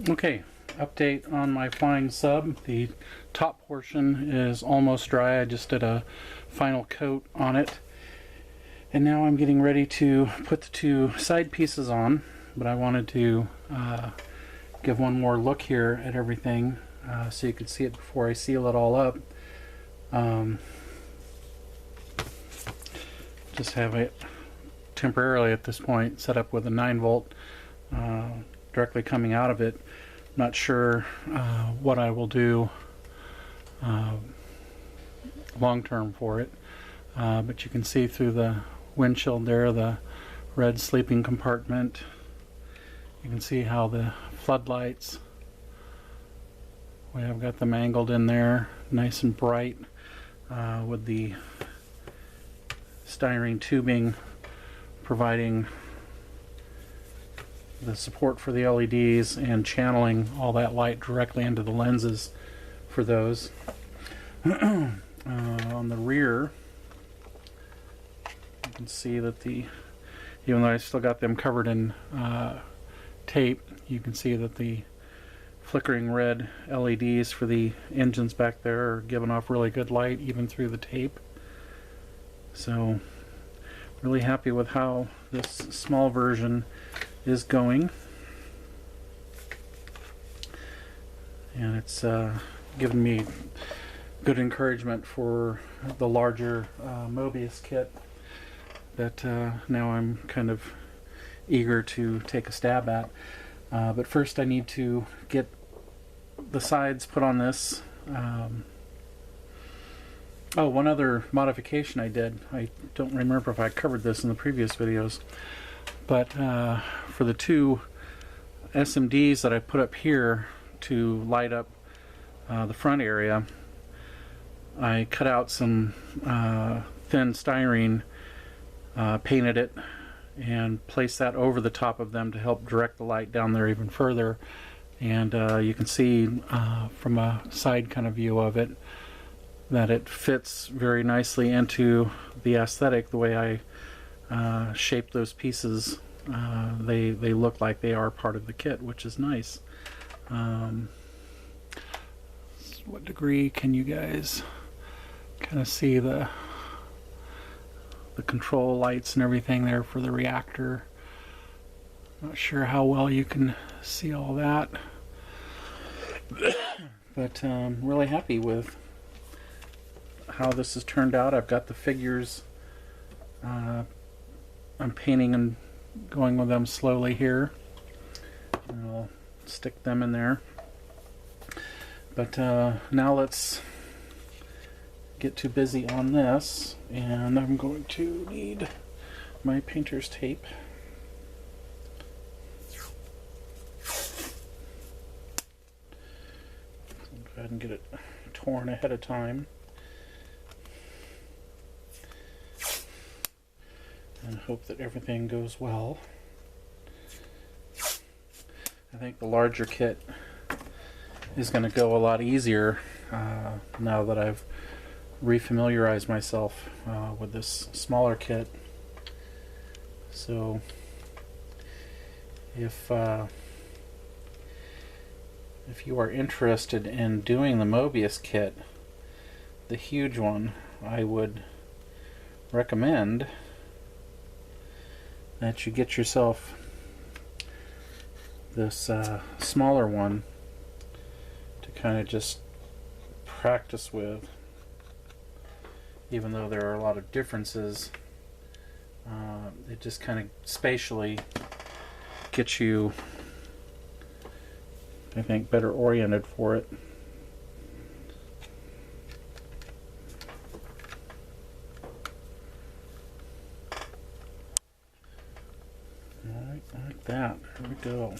Okay, update on my flying sub. The top portion is almost dry. I just did a final coat on it. And now I'm getting ready to put the two side pieces on, but I wanted to give one more look here at everything so you could see it before I seal it all up. Just have it temporarily at this point set up with a 9-volt directly coming out of it. Not sure what I will do long term for it, but you can see through the windshield there the red sleeping compartment. You can see how the floodlights, we have got them angled in there nice and bright with the styrene tubing providing the support for the LEDs and channeling all that light directly into the lenses for those. On the rear, you can see that even though I still got them covered in tape, you can see that the flickering red LEDs for the engines back there are giving off really good light even through the tape. So really happy with how this small version is going, and it's given me good encouragement for the larger Mobius kit that now I'm kind of eager to take a stab at. But first I need to get the sides put on this. Oh, one other modification I did. I don't remember if I covered this in the previous videos, but for the two SMDs that I put up here to light up the front area, I cut out some thin styrene, painted it, and placed that over the top of them to help direct the light down there even further. And you can see from a side kind of view of it that it fits very nicely into the aesthetic the way I shaped those pieces. They look like they are part of the kit, which is nice. What degree can you guys kind of see the control lights and everything there for the reactor? Not sure how well you can see all that, but really happy with how this has turned out. I've got the figures. I'm painting and going with them slowly here. And I'll stick them in there. But now let's get too busy on this, and I'm going to need my painter's tape. I'll go ahead and get it torn ahead of time. And hope that everything goes well. I think the larger kit is going to go a lot easier now that I've refamiliarized myself with this smaller kit. So if you are interested in doing the Mobius kit, the huge one, I would recommend that you get yourself this smaller one to kind of just practice with. Even though there are a lot of differences, it just kind of spatially gets you, I think, better oriented for it. Alright, like that. Here we go.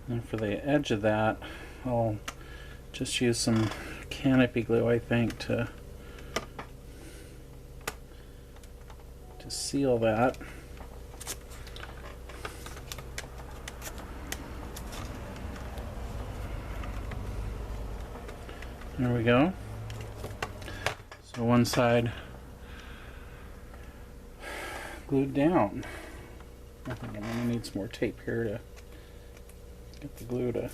And for the edge of that, I'll just use some canopy glue, I think, to seal that. There we go. So one side glued down. I think I'm going to need some more tape here to get the glue to...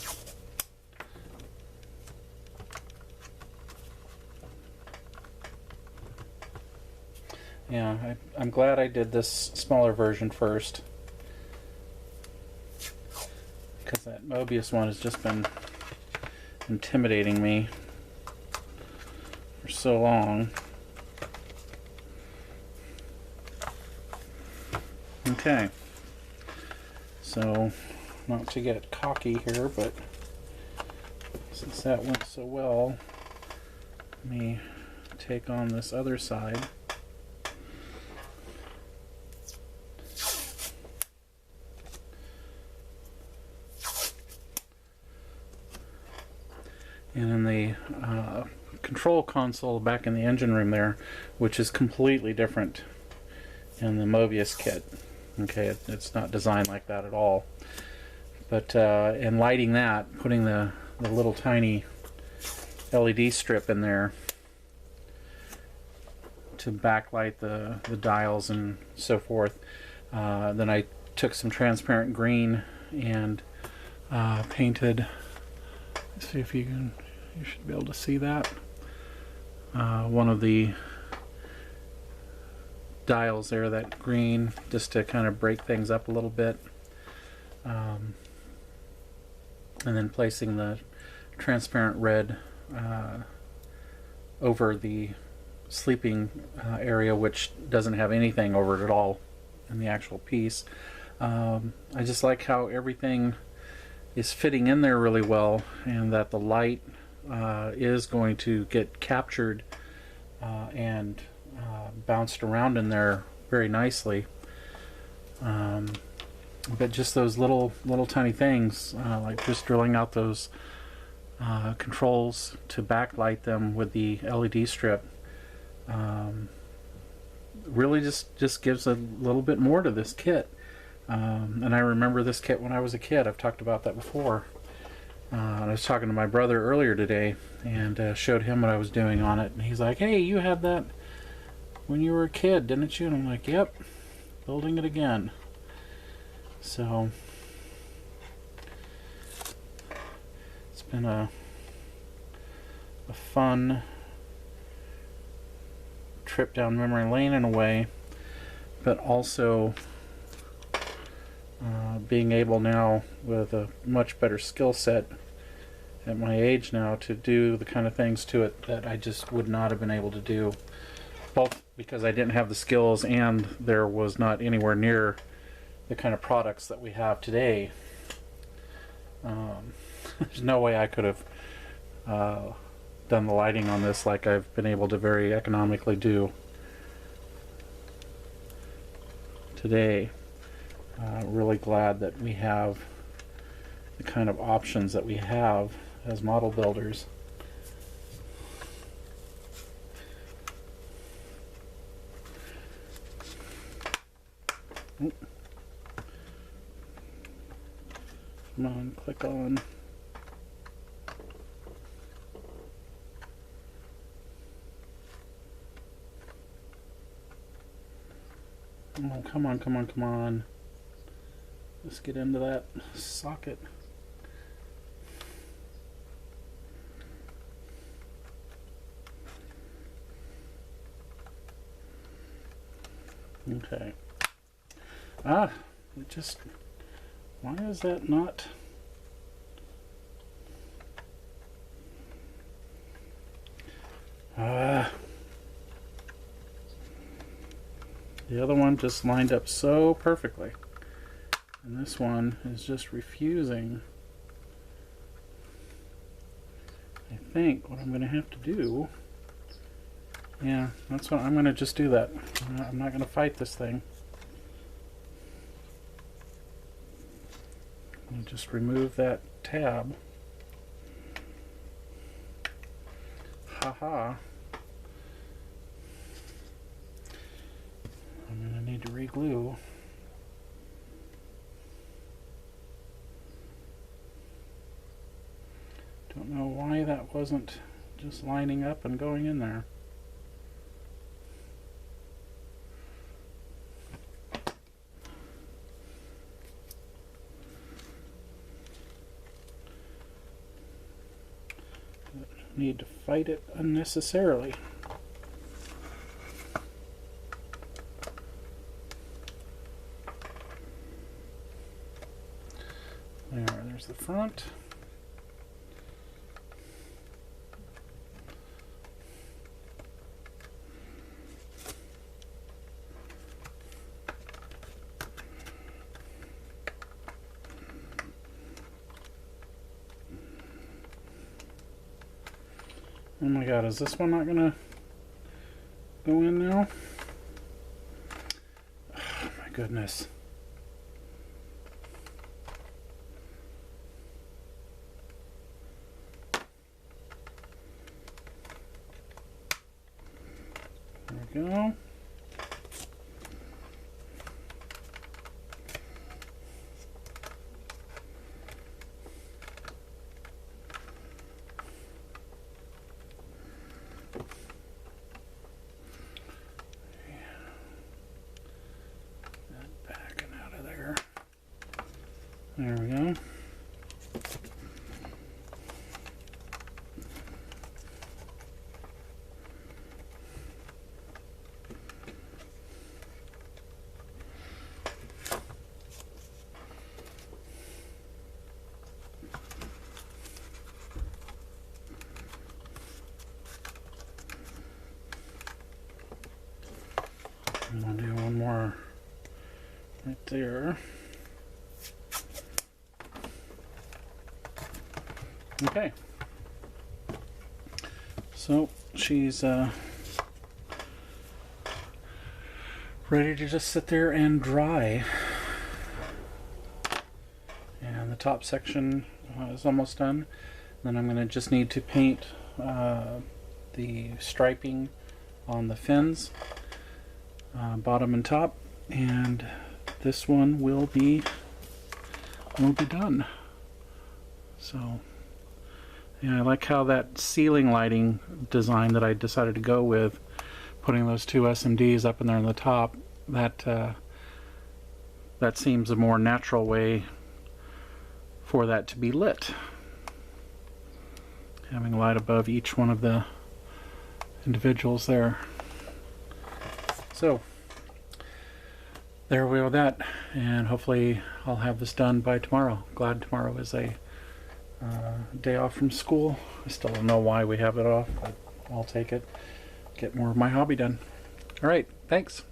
Yeah, I'm glad I did this smaller version first, because that Mobius one has just been intimidating me for so long. Okay, so not to get cocky here, but since that went so well, let me take on this other side. And in the control console back in the engine room there, which is completely different in the Mobius kit. Okay, it's not designed like that at all. But in lighting that, putting the little tiny LED strip in there to backlight the dials and so forth, then I took some transparent green and painted. Let's see if you should be able to see that. One of the dials there, that green, just to kind of break things up a little bit. And then placing the transparent red over the sleeping area, which doesn't have anything over it at all in the actual piece. I just like how everything is fitting in there really well, and that the light is going to get captured and bounced around in there very nicely. But just those little tiny things, like just drilling out those controls to backlight them with the LED strip, really just gives a little bit more to this kit. And I remember this kit when I was a kid. I've talked about that before. And I was talking to my brother earlier today and showed him what I was doing on it. And he's like, "Hey, you had that when you were a kid, didn't you?" And I'm like, "Yep, building it again." So it's been a fun trip down memory lane in a way, but also being able now, with a much better skill set at my age now, to do the kind of things to it that I just would not have been able to do, both because I didn't have the skills and there was not anywhere near the kind of products that we have today. There's no way I could have done the lighting on this like I've been able to very economically do today. Really glad that we have the kind of options that we have as model builders. Come on, click on. Oh, come on, come on, come on. Let's get into that socket. Okay. It just, why is that not? The other one just lined up so perfectly, and this one is just refusing. I think what I'm going to have to do, yeah, that's what I'm going to just do. That I'm not going to fight this thing. And just remove that tab. Haha. I'm going to need to re-glue. Don't know why that wasn't just lining up and going in there. Don't need to fight it unnecessarily. There's the front. Oh my god, is this one not gonna go in now? Oh my goodness. There we go. Backing out of there. There we go. I'm gonna do one more right there. Okay. So she's ready to just sit there and dry. And the top section is almost done. Then I'm gonna just need to paint the striping on the fins. Bottom and top, and this one will be done. So yeah, I like how that ceiling lighting design that I decided to go with, putting those two SMDs up in there on the top, that seems a more natural way for that to be lit, having light above each one of the individuals there. So there we go with that, and hopefully I'll have this done by tomorrow. Glad tomorrow is a day off from school. I still don't know why we have it off, but I'll take it. Get more of my hobby done. All right, thanks.